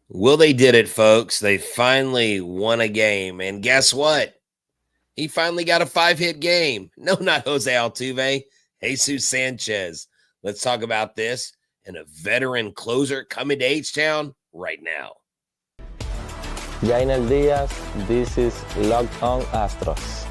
Well, they did it, folks. They finally won a game. And guess what? He finally got a 5-hit game. No, not Jose Altuve, Jesus Sanchez. Let's talk about this and a veteran closer coming to H-Town right now. Yainer Diaz, this is Locked On Astros.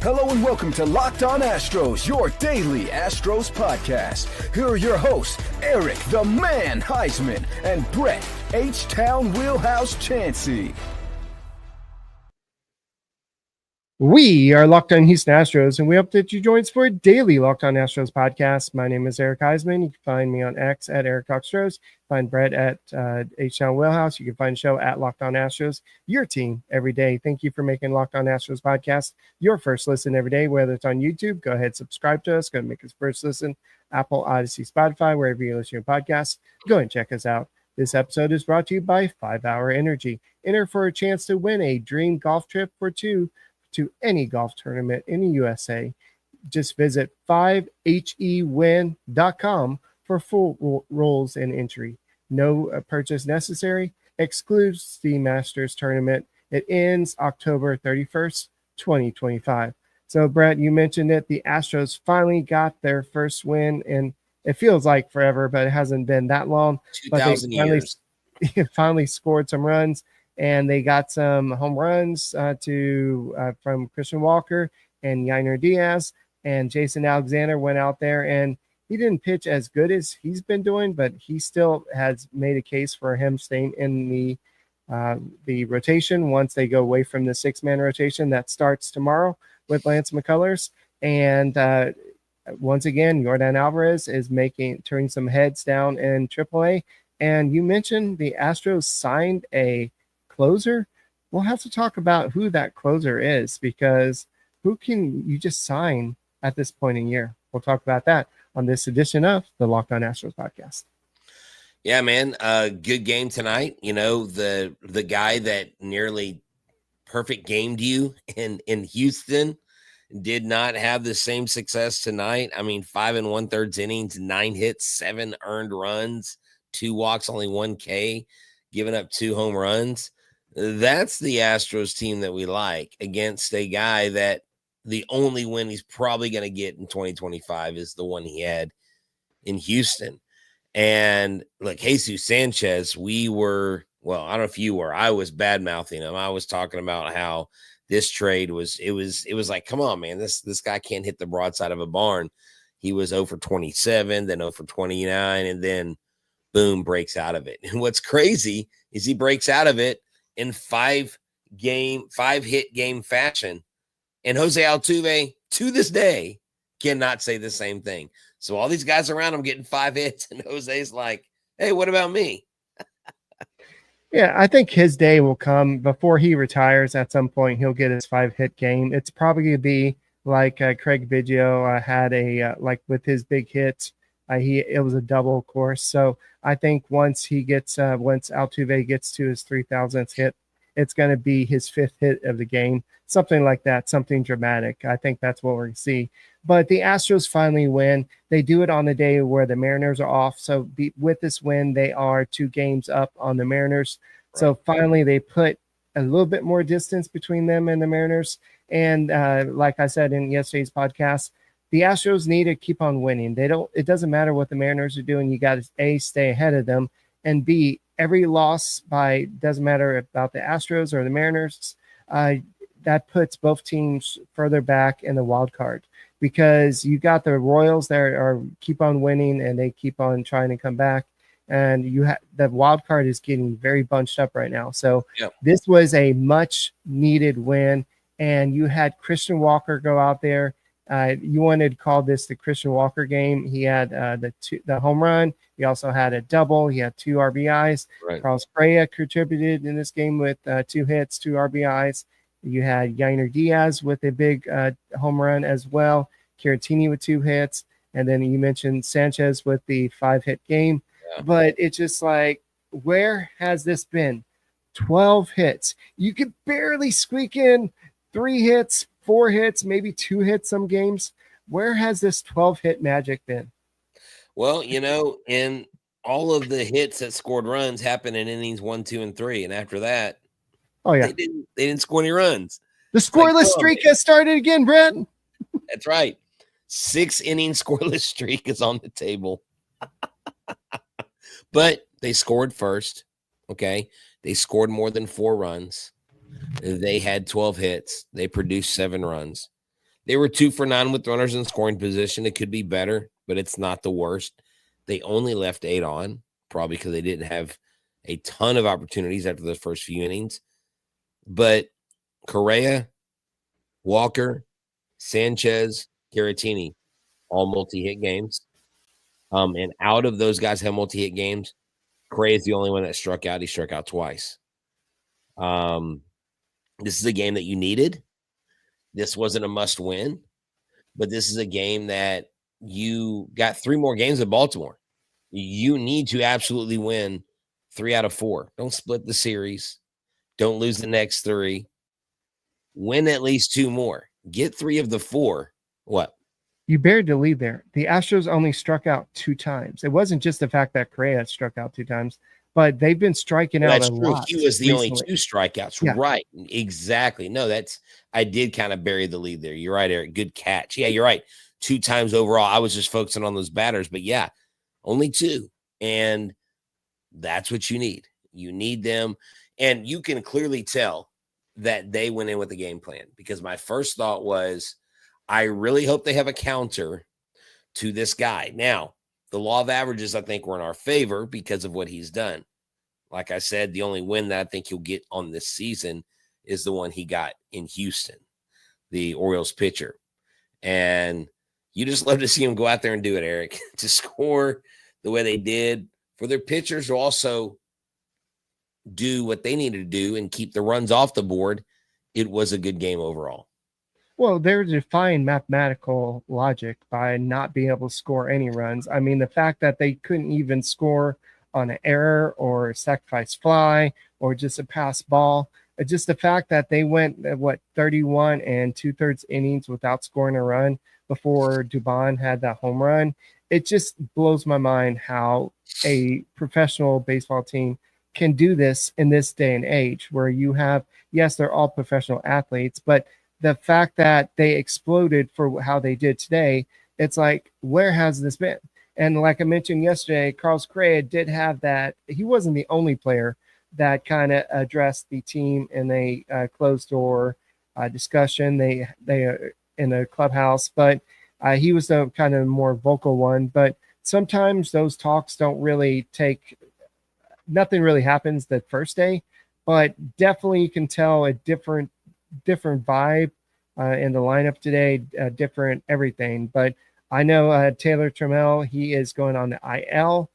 Hello and welcome to Locked On Astros, your daily Astros podcast. Here are your hosts, Eric the Man Huysman and Brett H-Town Wheelhouse Chancey. We are Locked On Houston Astros, and we hope that you join us for a daily Locked On Astros podcast. My name is Eric Huysman. You can find me on X at Eric Astros. Find Brett at H-Town Wheelhouse. You can find the show at Locked On Astros, your team every day. Thank you for making Locked On Astros podcast your first listen every day, whether it's on YouTube. Go ahead, subscribe to us. Go and make us first listen. Apple, Odyssey, Spotify, wherever you listen to your podcasts. Go and check us out. This episode is brought to you by 5 Hour Energy. Enter for a chance to win a dream golf trip for two to any golf tournament in the USA. Just visit 5hewin.com for full rules and entry. No purchase necessary. Excludes the Masters tournament. It ends October 31st, 2025. So, Brett, you mentioned it. The Astros finally got their first win, and it feels like forever, but it hasn't been that long. 2,000 years. Finally scored some runs. And they got some home runs from Christian Walker and Yainer Diaz, and Jason Alexander went out there, and he didn't pitch as good as he's been doing, but he still has made a case for him staying in the rotation once they go away from the 6-man rotation that starts tomorrow with Lance McCullers. And once again, Yordan Alvarez is turning some heads down in AAA. And you mentioned the Astros signed a closer. We'll have to talk about who that closer is, because who can you just sign at this point in year? We'll talk about that on this edition of the Locked On Astros podcast. Yeah, man. Good game tonight. You know, the guy that nearly perfect gamed you in Houston did not have the same success tonight. I mean, 5 1/3 innings, 9 hits, 7 earned runs, 2 walks, only 1 K, giving up 2 home runs. That's the Astros team that we like against a guy that the only win he's probably going to get in 2025 is the one he had in Houston. And look, Jesus Sanchez, I don't know if you were, I was bad mouthing him. I was talking about how this trade was like, come on, man, this guy can't hit the broadside of a barn. He was 0 for 27, then 0 for 29, and then boom, breaks out of it. And what's crazy is he breaks out of it in 5-hit game fashion. And Jose Altuve, to this day, cannot say the same thing. So all these guys around him getting 5 hits, and Jose's like, hey, what about me? Yeah, I think his day will come before he retires. At some point, he'll get his 5-hit game. It's probably going to be like Craig Biggio had like with his big hits. It was a double, of course. So I think once Altuve gets to his 3,000th hit, it's going to be his 5th hit of the game, something like that, something dramatic. I think that's what we're going to see. But the Astros finally win. They do it on the day where the Mariners are off. So with this win, they are 2 games up on the Mariners. Right. So finally, they put a little bit more distance between them and the Mariners. And like I said in yesterday's podcast, the Astros need to keep on winning. It doesn't matter what the Mariners are doing. You got to A, stay ahead of them, and B, every loss doesn't matter about the Astros or the Mariners. That puts both teams further back in the wild card, because you got the Royals that keep on winning and they keep on trying to come back. And the wild card is getting very bunched up right now. So This was a much needed win. And you had Christian Walker go out there. You wanted to call this the Christian Walker game. He had the home run. He also had a double. He had 2 RBIs. Right. Carlos Correa contributed in this game with 2 hits, 2 RBIs. You had Yainer Diaz with a big home run as well. Caratini with 2 hits. And then you mentioned Sanchez with the 5-hit game. Yeah. But it's just like, where has this been? 12 hits. You could barely squeak in 3 hits, 4 hits, maybe 2 hits some games. Where has this 12-hit magic been? Well, and all of the hits that scored runs happened in innings 1, 2, and 3, and after that, Oh yeah, they didn't score any runs. the scoreless streak has started again, Brett. That's right. 6-inning scoreless streak is on the table. But they scored first. Okay. They scored more than 4 runs. They had 12 hits. They produced 7 runs. They were 2 for 9 with runners in scoring position. It could be better, but it's not the worst. They only left 8 on, probably because they didn't have a ton of opportunities after the first few innings. But Correa, Walker, Sanchez, Caratini, all multi-hit games. And out of those guys have multi-hit games, Correa is the only one that struck out. He struck out twice. This is a game that you needed. This wasn't a must-win, but this is a game that you got 3 more games at Baltimore. You need to absolutely win 3 out of 4. Don't split the series. Don't lose the next 3. Win at least 2 more. Get 3 of the 4. What? You buried the lead there. The Astros only struck out 2 times. It wasn't just the fact that Correa struck out 2 times, but they've been striking out a lot. He was the recently. only 2 strikeouts. Yeah. Right. Exactly. No, I did kind of bury the lead there. You're right, Eric. Good catch. Yeah, you're right. 2 times overall. I was just focusing on those batters, but yeah, only 2. And that's what you need. You need them. And you can clearly tell that they went in with a game plan, because my first thought was, I really hope they have a counter to this guy. Now, the law of averages, I think, were in our favor because of what he's done. Like I said, the only win that I think he'll get on this season is the one he got in Houston, the Orioles pitcher. And you just love to see him go out there and do it, Eric, to score the way they did. For their pitchers to also do what they needed to do and keep the runs off the board, it was a good game overall. Well, they're defying mathematical logic by not being able to score any runs. I mean, the fact that they couldn't even score on an error or a sacrifice fly or just a pass ball, just the fact that they went, 31 2/3 innings without scoring a run before Dubon had that home run, it just blows my mind how a professional baseball team can do this in this day and age, where you have, yes, they're all professional athletes, but the fact that they exploded for how they did today, it's like, where has this been? And like I mentioned yesterday, Carlos Correa did have that. He wasn't the only player that kind of addressed the team in a closed door discussion. They in a clubhouse, but he was the kind of more vocal one. But sometimes those talks don't really nothing really happens the first day, but definitely you can tell a different vibe in the lineup today, different everything. But I know Taylor Trammell, he is going on the IL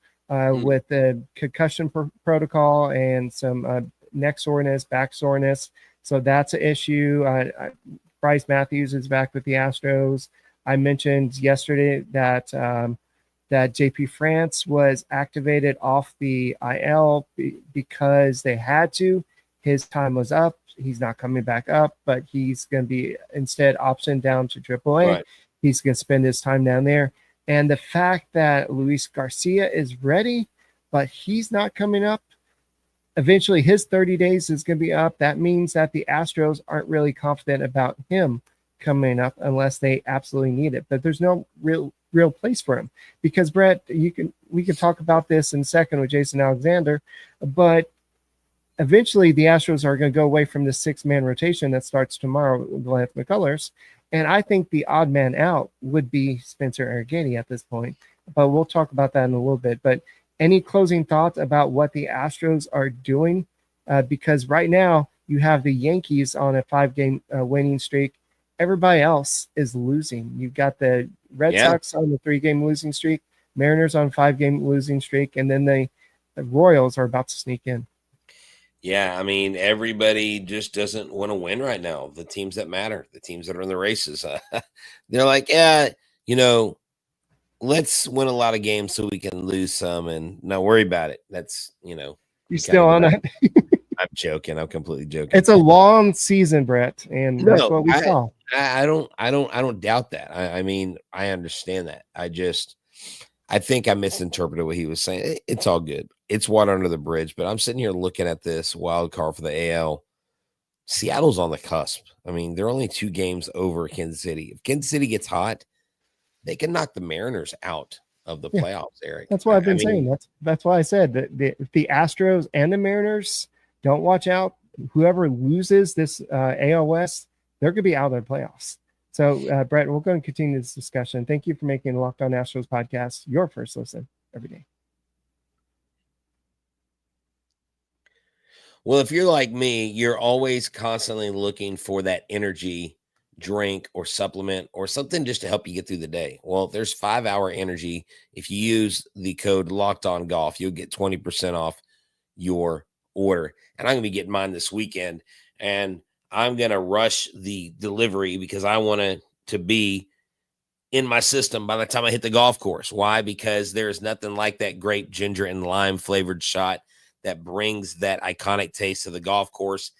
with the concussion protocol and some neck soreness, back soreness. So that's an issue. Bryce Matthews is back with the Astros. I mentioned yesterday that that JP France was activated off the IL because they had to. His time was up. He's not coming back up, but he's going to be instead optioned down to AAA. Right. He's going to spend his time down there. And the fact that Luis Garcia is ready, but he's not coming up, eventually his 30 days is going to be up. That means that the Astros aren't really confident about him coming up unless they absolutely need it. But there's no real place for him, because Brett, we can talk about this in a second with Jason Alexander, but eventually the Astros are going to go away from the 6-man rotation that starts tomorrow with Lance McCullers. And I think the odd man out would be Spencer Arrighetti at this point, but we'll talk about that in a little bit. But any closing thoughts about what the Astros are doing? Because right now you have the Yankees on a 5-game winning streak. Everybody else is losing. You've got the Red Sox on the 3-game losing streak, Mariners on 5-game losing streak, and then the Royals are about to sneak in. Yeah, I mean, everybody just doesn't want to win right now. The teams that matter, the teams that are in the races, they're like, let's win a lot of games so we can lose some and not worry about it. That's, You still on that? I'm joking. I'm completely joking. It's a long season, Brett, and that's what we saw. I don't doubt that. I mean, I understand that. I think I misinterpreted what he was saying. It's all good. It's water under the bridge, but I'm sitting here looking at this wild card for the AL. Seattle's on the cusp. I mean, they're only 2 games over Kansas City. If Kansas City gets hot, they can knock the Mariners out of the playoffs, Eric. That's what I've been saying. That's why I said that if the Astros and the Mariners don't watch out, whoever loses this AL West, they're going to be out of the playoffs. So, Brett, we're going to continue this discussion. Thank you for making the Locked On Astros podcast your first listen every day. Well, if you're like me, you're always constantly looking for that energy drink or supplement or something just to help you get through the day. Well, there's 5-Hour Energy. If you use the code Locked On Golf, you'll get 20% off your order. And I'm going to be getting mine this weekend. And I'm going to rush the delivery because I want it to be in my system by the time I hit the golf course. Why? Because there's nothing like that grape, ginger, and lime flavored shot that brings that iconic taste to the golf course.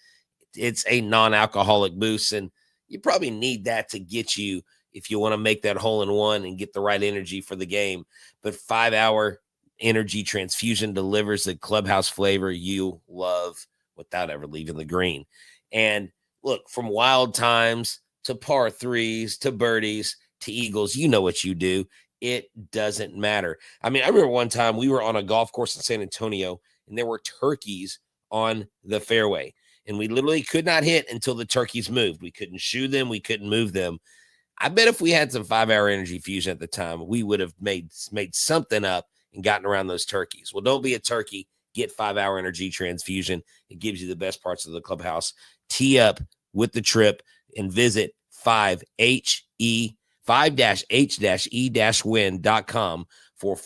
It's a non-alcoholic boost, and you probably need that to get you if you want to make that hole in one and get the right energy for the game. But 5-Hour Energy Transfusion delivers the clubhouse flavor you love without ever leaving the green. And look, from wild times to par threes to birdies to eagles, you know what you do. It doesn't matter. I mean, I remember one time we were on a golf course in San Antonio, and there were turkeys on the fairway. And we literally could not hit until the turkeys moved. We couldn't shoot them. We couldn't move them. I bet if we had some 5-Hour Energy Fusion at the time, we would have made something up and gotten around those turkeys. Well, don't be a turkey. Get 5-Hour Energy Transfusion. It gives you the best parts of the clubhouse. Tee up with the trip and visit 5-H-E-win.com for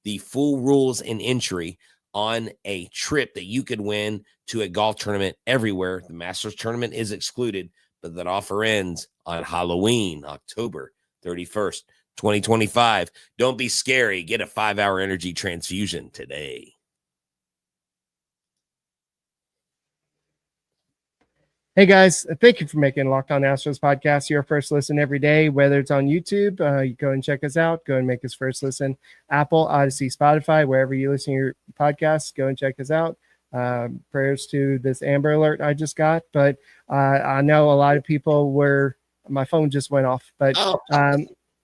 the full rules and entry on a trip that you could win to a golf tournament everywhere. The Masters tournament is excluded, but that offer ends on Halloween, October 31st, 2025. Don't be scary. Get a 5-Hour Energy Transfusion today. Hey guys, thank you for making Locked On Astros podcast your first listen every day, whether it's on YouTube, you go and check us out, go and make us first listen, Apple, Odyssey, Spotify, wherever you listen to your podcasts, go and check us out. Prayers to this Amber Alert I just got, but I know a lot of people my phone just went off, but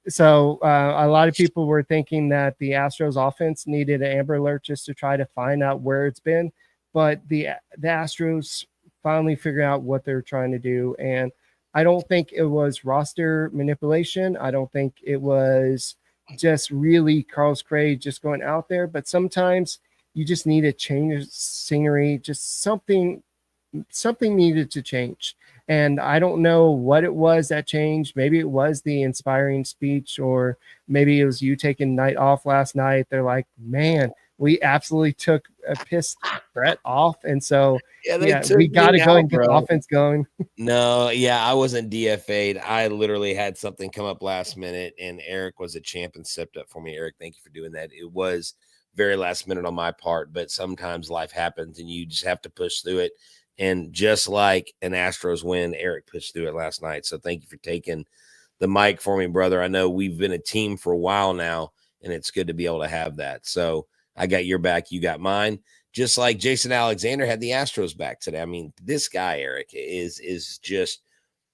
so a lot of people were thinking that the Astros offense needed an Amber Alert just to try to find out where it's been, but the Astros finally figure out what they're trying to do. And I don't think it was roster manipulation. I don't think it was just really Carlos Craig just going out there, but sometimes you just need a change of scenery, just something needed to change. And I don't know what it was that changed. Maybe it was the inspiring speech, or maybe it was you taking night off last night. They're like, man, we absolutely pissed Brett off. And so, we got to go and get the offense going. No, I wasn't DFA'd. I literally had something come up last minute, and Eric was a champ and stepped up for me. Eric, thank you for doing that. It was very last minute on my part, but sometimes life happens and you just have to push through it. And just like an Astros win, Eric pushed through it last night. So thank you for taking the mic for me, brother. I know we've been a team for a while now, and it's good to be able to have that. So I got your back. You got mine. Just like Jason Alexander had the Astros back today. I mean, this guy, Eric, is just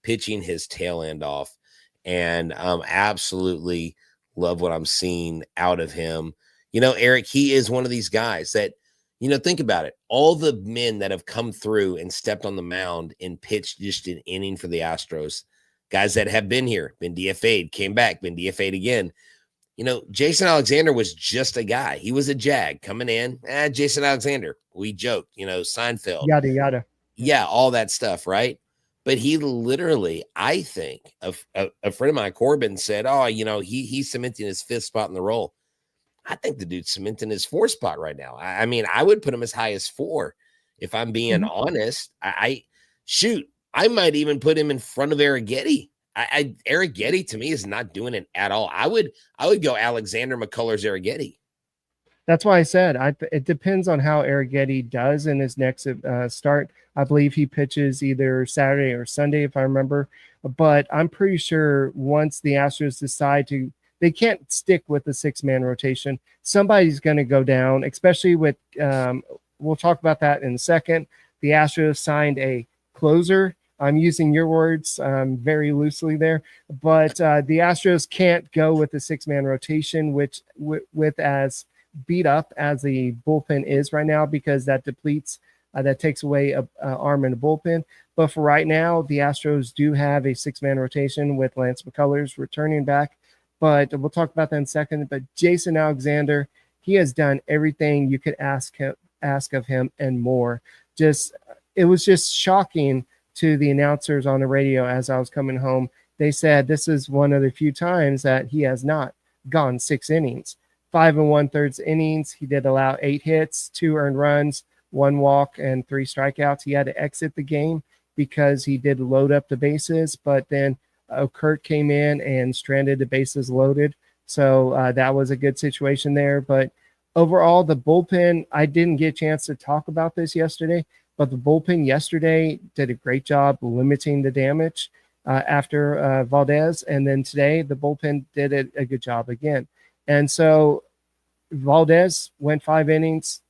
pitching his tail end off, and absolutely love what I'm seeing out of him. You know, Eric, he is one of these guys that, think about it. All the men that have come through and stepped on the mound and pitched just an inning for the Astros, guys that have been here, been DFA'd, came back, been DFA'd again. Jason Alexander was just a guy. He was a Jag coming in. Jason Alexander. We joked, Seinfeld. Yada, yada. Yeah, all that stuff, right? But he literally, I think, a friend of mine, Corbin, said, he's cementing his 5th spot in the role. I think the dude's cementing his 4th spot right now. I mean, I would put him as high as 4 if I'm being honest. I might even put him in front of Arrighetti. Arrighetti to me is not doing it at all. I would go Alexander McCullers Arrighetti. That's why I said it depends on how Arrighetti does in his next start. I believe he pitches either Saturday or Sunday, if I remember. But I'm pretty sure once the Astros decide to they can't stick with the 6-man rotation. Somebody's going to go down, especially with we'll talk about that in a second. The Astros signed a closer. I'm using your words very loosely there, but the Astros can't go with the 6-man rotation, which with as beat up as the bullpen is right now, because that depletes, that takes away a arm in the bullpen. But for right now, the Astros do have a 6-man rotation with Lance McCullers returning back. But we'll talk about that in a second. But Jason Alexander, he has done everything you could ask of him and more. It was just shocking to the announcers on the radio as I was coming home. They said this is one of the few times that he has not gone 6 innings. 5 1/3 innings. He did allow 8 hits, 2 earned runs, 1 walk, and 3 strikeouts. He had to exit the game because he did load up the bases, but then Kurt came in and stranded the bases loaded. So that was a good situation there. But overall, the bullpen, I didn't get a chance to talk about this yesterday, but the bullpen yesterday did a great job limiting the damage after Valdez. And then today, the bullpen did a good job again. And so Valdez went 5 innings.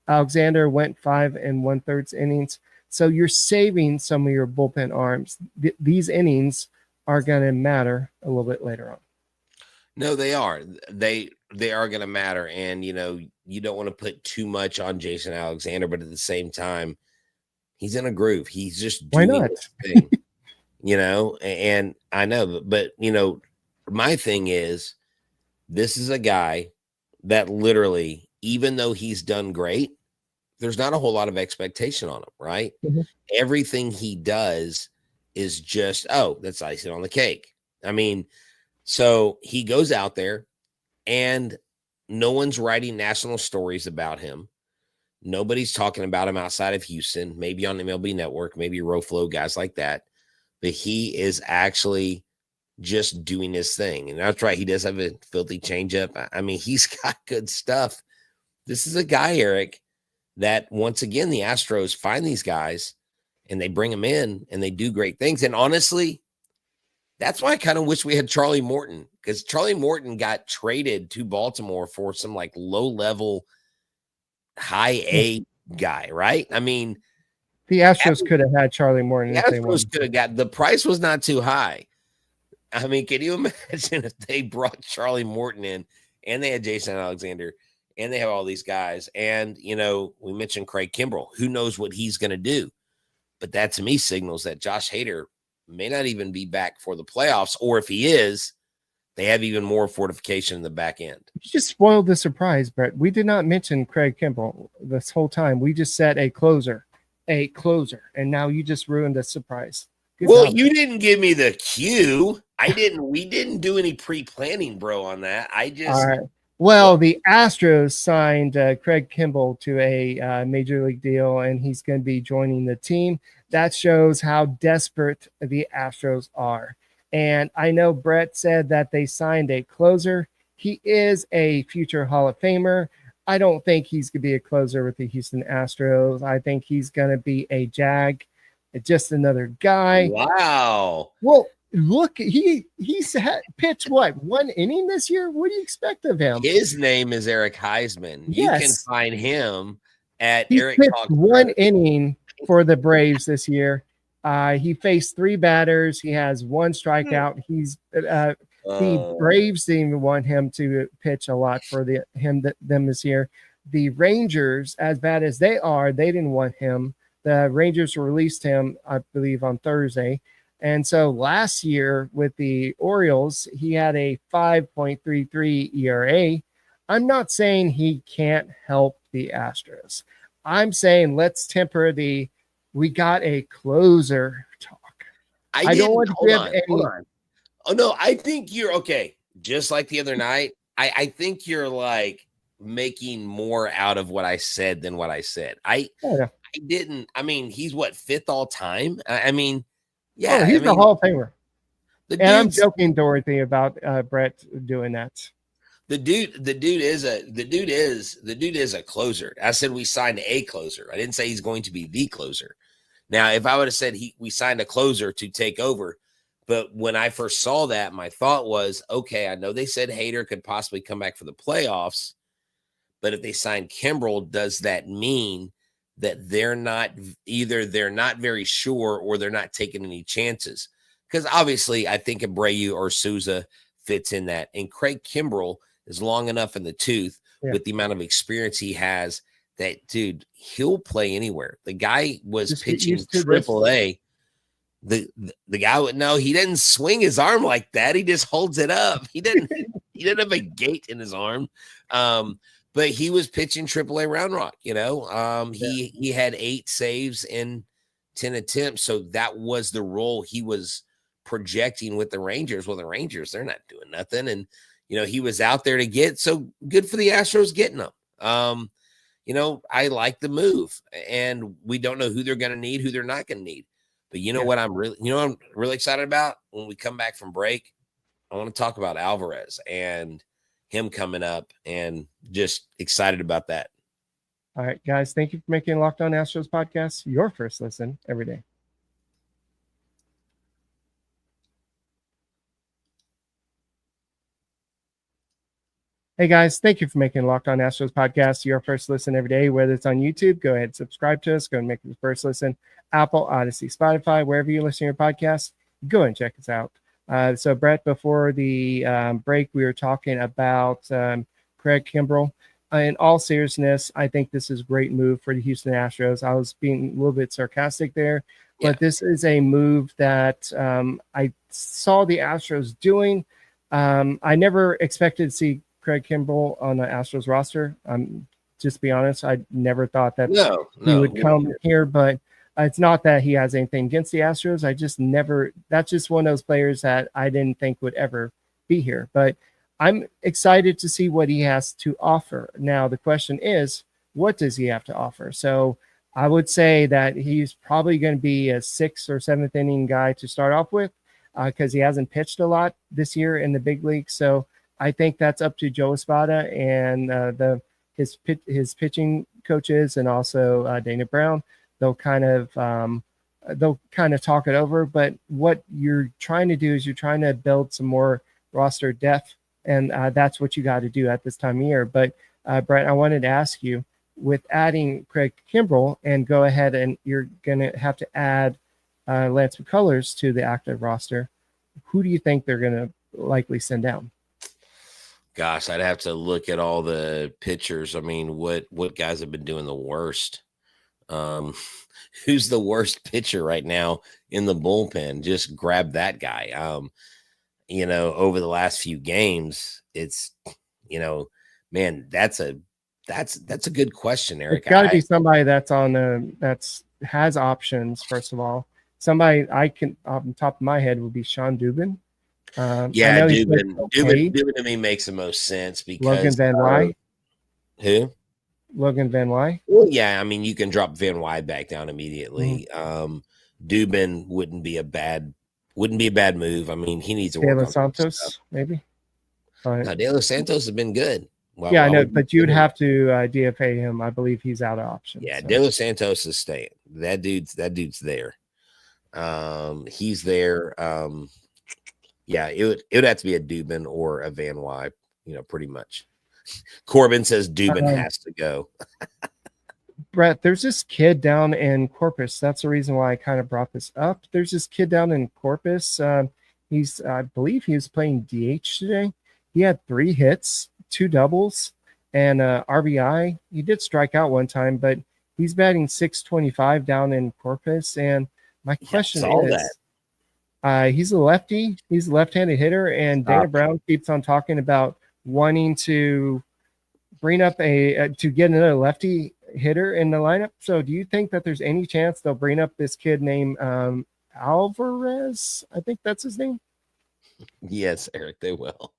Alexander went 5 1/3 innings. So you're saving some of your bullpen arms. These innings are going to matter a little bit later on. No, they are. They are going to matter. And, you don't want to put too much on Jason Alexander, but at the same time, he's in a groove. He's just doing his thing, and I know, but my thing is, this is a guy that literally, even though he's done great, there's not a whole lot of expectation on him, right? Mm-hmm. Everything he does is just, that's icing on the cake. I mean, so he goes out there and no one's writing national stories about him. Nobody's talking about him outside of Houston, maybe on MLB Network, maybe Roflo, guys like that. But he is actually just doing his thing. And that's right. He does have a filthy changeup. I mean, he's got good stuff. This is a guy, Eric, that once again, the Astros find these guys and they bring them in and they do great things. And honestly, that's why I kind of wish we had Charlie Morton, because Charlie Morton got traded to Baltimore for some like low-level, high A guy, right? I mean, the Astros could have had Charlie Morton. The Astros could have got, the price was not too high. I mean, can you imagine if they brought Charlie Morton in and they had Jason Alexander and they have all these guys? And, we mentioned Craig Kimbrel. Who knows what he's going to do? But that to me signals that Josh Hader may not even be back for the playoffs, or if he is, they have even more fortification in the back end. You just spoiled the surprise, Brett. We did not mention Craig Kimbrel this whole time. We just said a closer, and now you just ruined the surprise. Good job. You didn't give me the cue. We didn't do any pre-planning, bro, on that. All right. Well, the Astros signed Craig Kimbrel to a major league deal, and he's going to be joining the team. That shows how desperate the Astros are. And I know Brett said that they signed a closer. He is a future Hall of Famer. I don't think he's going to be a closer with the Houston Astros. I think he's going to be a Jag, just another guy. Wow. Well, look, he's pitched what, 1 inning this year? What do you expect of him? His name is Eric Huysman. Yes. You can find him at he Eric. Pitched 1 inning for the Braves this year. He faced 3 batters. He has 1 strikeout. He's the Braves didn't even want him to pitch a lot for them this year. The Rangers, as bad as they are, they didn't want him. The Rangers released him, I believe, on Thursday. And so last year with the Orioles, he had a 5.33 ERA. I'm not saying he can't help the Astros. I'm saying let's temper we got a closer talk. I don't want to give any. Hold on. Oh, no, I think you're okay. Just like the other night, I think you're like making more out of what I said than what I said. I didn't. I mean, he's what, 5th all time? I mean, yeah. He's the Hall of Famer. And I'm joking, Dorothy, about Brett doing that. The dude is a closer. I said we signed a closer. I didn't say he's going to be the closer. Now, if I would have said we signed a closer to take over, But when I first saw that, my thought was, okay, I know they said Hader could possibly come back for the playoffs, but if they sign Kimbrel, does that mean that they're not very sure or they're not taking any chances? Because obviously I think Abreu or Souza fits in that. And Craig Kimbrel is long enough in the tooth with the amount of experience he has that, dude, he'll play anywhere. The guy was Just pitching AAA. The guy he didn't swing his arm like that. He just holds it up. He didn't have a gate in his arm. But he was pitching AAA Round Rock, he had 8 saves in 10 attempts. So that was the role he was projecting with the Rangers. Well, the Rangers, they're not doing nothing. And, he was out there to get, so good for the Astros getting him. I like the move, and we don't know who they're going to need, who they're not going to need. But what I'm really excited about when we come back from break? I want to talk about Alvarez and him coming up, and just excited about that. All right, guys, thank you for making Locked On Astros podcast your first listen every day. Hey guys, thank you for making Locked On Astros podcast your first listen every day. Whether it's on YouTube, go ahead and subscribe to us. Go and make it the first listen. Apple, Odyssey, Spotify, wherever you listen to your podcast, go and check us out. So Brett, before the break, we were talking about Craig Kimbrel. In all seriousness, I think this is a great move for the Houston Astros. I was being a little bit sarcastic there, but this is a move that I saw the Astros doing. I never expected to see Craig Kimbrel on the Astros roster. Just to be honest, I never thought that he would come here, but it's not that he has anything against the Astros. That's just one of those players that I didn't think would ever be here, but I'm excited to see what he has to offer. Now, the question is, what does he have to offer? So I would say that he's probably going to be a 6th or 7th inning guy to start off with, because he hasn't pitched a lot this year in the big league. So I think that's up to Joe Espada and his pitching coaches, and also Dana Brown. They'll kind of talk it over. But what you're trying to do is you're trying to build some more roster depth, and that's what you got to do at this time of year. But Brett, I wanted to ask you, with adding Craig Kimbrel, and go ahead and you're going to have to add Lance McCullers to the active roster, who do you think they're going to likely send down? Gosh, I'd have to look at all the pitchers. I mean, what guys have been doing the worst? Who's the worst pitcher right now in the bullpen? Just grab that guy. Over the last few games, it's, man, that's a good question, Eric. It's got to be somebody that's on has options. First of all, somebody I can off the top of my head would be Sean Dubin. Dubin to me makes the most sense because Logan Van Wy. Who? Logan Van Wy. Well, yeah, I mean, you can drop Van Wy back down immediately. Dubin wouldn't be a bad move. I mean, he needs to work De on Los Santos, maybe. Now, De Los Santos has been good. Well, yeah, I know, but you'd have to DFA him. I believe he's out of options. Yeah, so. De Los Santos is staying. That dude's there. He's there. Yeah, it would have to be a Dubin or a Van Wy, pretty much. Corbin says Dubin has to go. Brett, there's this kid down in Corpus. That's the reason why I kind of brought this up. There's this kid down in Corpus. I believe he was playing DH today. He had 3 hits, 2 doubles, and RBI. He did strike out one time, but he's batting .625 down in Corpus. And my question is, he's a lefty. He's a left-handed hitter, and Dana Brown keeps on talking about wanting to bring up to get another lefty hitter in the lineup. So do you think that there's any chance they'll bring up this kid named Alvarez? I think that's his name. Yes, Eric, they will.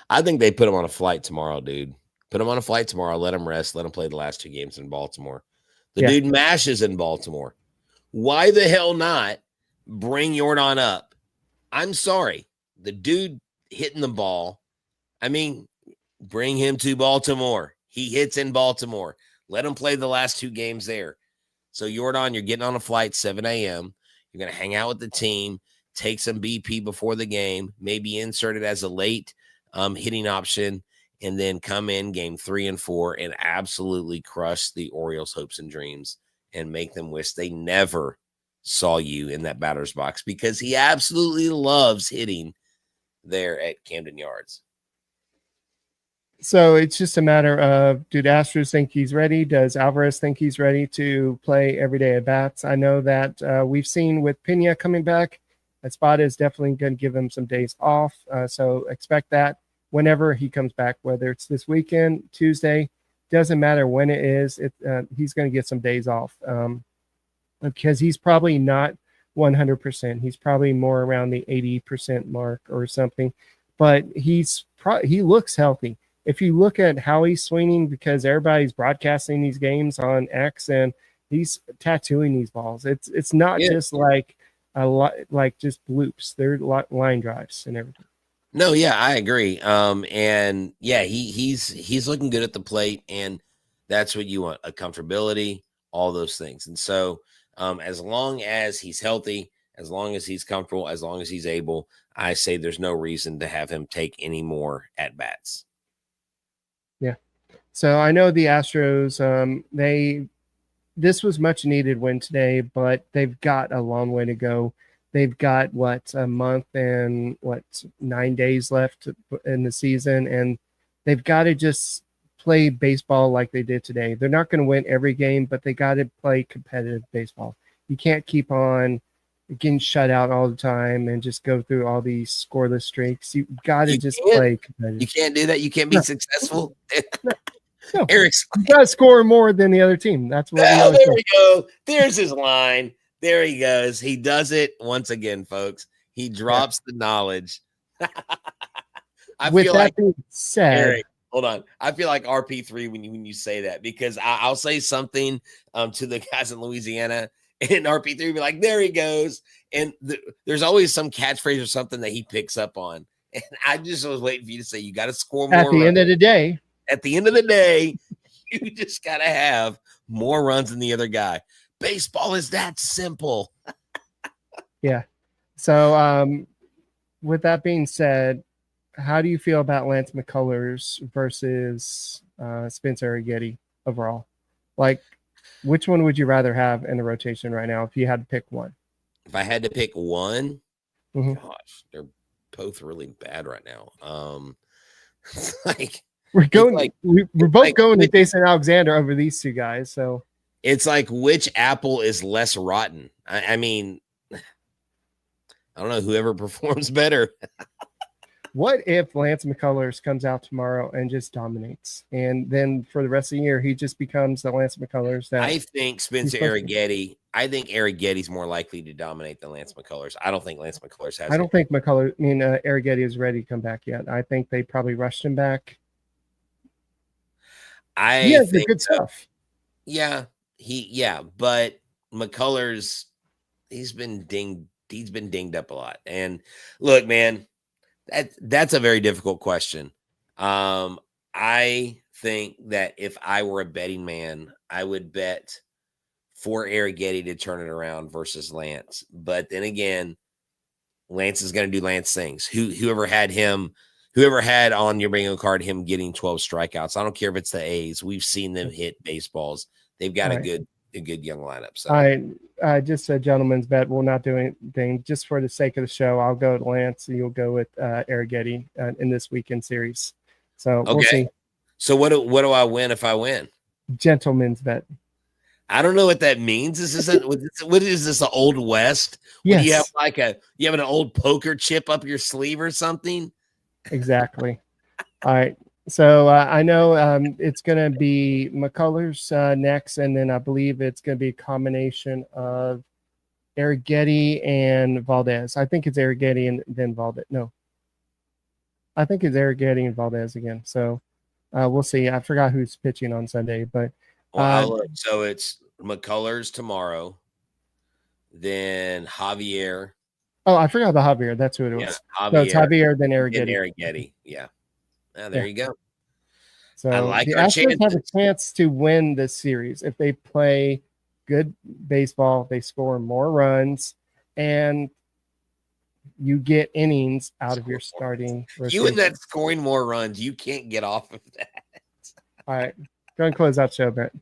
I think they put him on a flight tomorrow, dude. Put him on a flight tomorrow. Let him rest. Let him play the last 2 games in Baltimore. The dude mashes in Baltimore. Why the hell not bring Yordan up? I'm sorry. The dude hitting the ball. I mean, bring him to Baltimore. He hits in Baltimore. Let him play the last 2 games there. So, Yordan, you're getting on a flight 7 a.m. You're going to hang out with the team. take some BP before the game, maybe insert it as a late hitting option, and then come in game 3 and 4 and absolutely crush the Orioles' hopes and dreams and make them wish they never saw you in that batter's box, because he absolutely loves hitting there at Camden Yards. So it's just a matter of, do the Astros think he's ready? Does Alvarez think he's ready to play every day at bats? I know that we've seen with Pena coming back, Espada is definitely going to give him some days off. So expect that whenever he comes back, whether it's this weekend, Tuesday, doesn't matter when it is, he's going to get some days off because he's probably not 100%. He's probably more around the 80% mark or something, but he looks healthy. If you look at how he's swinging, because everybody's broadcasting these games on X and he's tattooing these balls. It's not just like just bloops. They're line drives and everything. No, yeah, I agree. And yeah, he's looking good at the plate, and that's what you want, a comfortability, all those things. And so as long as he's healthy, as long as he's comfortable, as long as he's able, I say there's no reason to have him take any more at bats. Yeah. So I know the Astros, this was much needed win today, but they've got a long way to go. They've got a month and 9 days left in the season, and they've got to just play baseball like they did today. They're not going to win every game, but they got to play competitive baseball. You can't keep on getting shut out all the time and just go through all these scoreless streaks. You got to just play competitive. You can't do that. You can't be successful. No. Eric's you got to score more than the other team. That's what there we go. There's his line. There he goes. He does it once again, folks. He drops the knowledge. With that being said, Eric, hold on. I feel like RP3 when you say that, because I'll say something to the guys in Louisiana, and RP3 will be like, there he goes. And there's always some catchphrase or something that he picks up on. And I just was waiting for you to say, you got to score more. At the end of the day, you just got to have more runs than the other guy. Baseball is that simple. Yeah. So with that being said, how do you feel about Lance McCullers versus Spencer Arrighetti overall? Like, which one would you rather have in the rotation right now if you had to pick one? If I had to pick one, mm-hmm. Gosh, they're both really bad right now. We're both going to Jason Alexander over these two guys. So it's like, which apple is less rotten? I mean, I don't know, whoever performs better. What if Lance McCullers comes out tomorrow and just dominates, and then for the rest of the year he just becomes the Lance McCullers that I think Spencer Arrighetti. I think Arrighetti's more likely to dominate than Lance McCullers. I don't think Lance McCullers has. I don't think Arrighetti is ready to come back yet. I think they probably rushed him back. He has the good stuff. Yeah, but McCullers, he's been dinged up a lot. And look, man, that's a very difficult question. I think that if I were a betting man, I would bet for Arrighetti to turn it around versus Lance. But then again, Lance is going to do Lance things. Whoever had on your bingo card him getting 12 strikeouts, I don't care if it's the A's. We've seen them hit baseballs. They've got a good young lineup. So just a gentleman's bet. We'll not do anything. Just for the sake of the show, I'll go with Lance and you'll go with Arrighetti in this weekend series. So we'll see. So what do I win if I win? Gentleman's bet. I don't know what that means. What is this? The Old West? Yes. Do you have an old poker chip up your sleeve or something? Exactly. All right. So I know it's going to be McCullers next, and then I believe it's going to be a combination of Arrighetti and Valdez. I think it's Arrighetti and then Valdez. No, I think it's Arrighetti and Valdez again. So we'll see. I forgot who's pitching on Sunday, but so it's McCullers tomorrow, then Javier. Oh, I forgot about Javier. That's who it was. Yeah, Javier, so it's Javier, then Arrighetti. Yeah. There you go. So I like the our Astros have a chance to win this series if they play good baseball, they score more runs, and you get innings out of your starting rotation. You and that scoring more runs, you can't get off of that. All right. Go and close out show, Brett.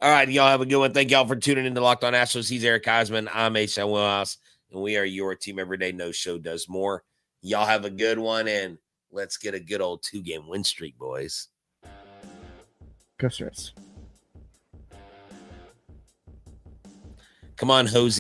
All right, y'all have a good one. Thank y'all for tuning in to Locked On Astros. He's Eric Huysman. I'm H.L. Wheelhouse, and we are your team every day. No show does more. Y'all have a good one, and let's get a good old 2-game win streak, boys. Go Astros. Come on, Jose.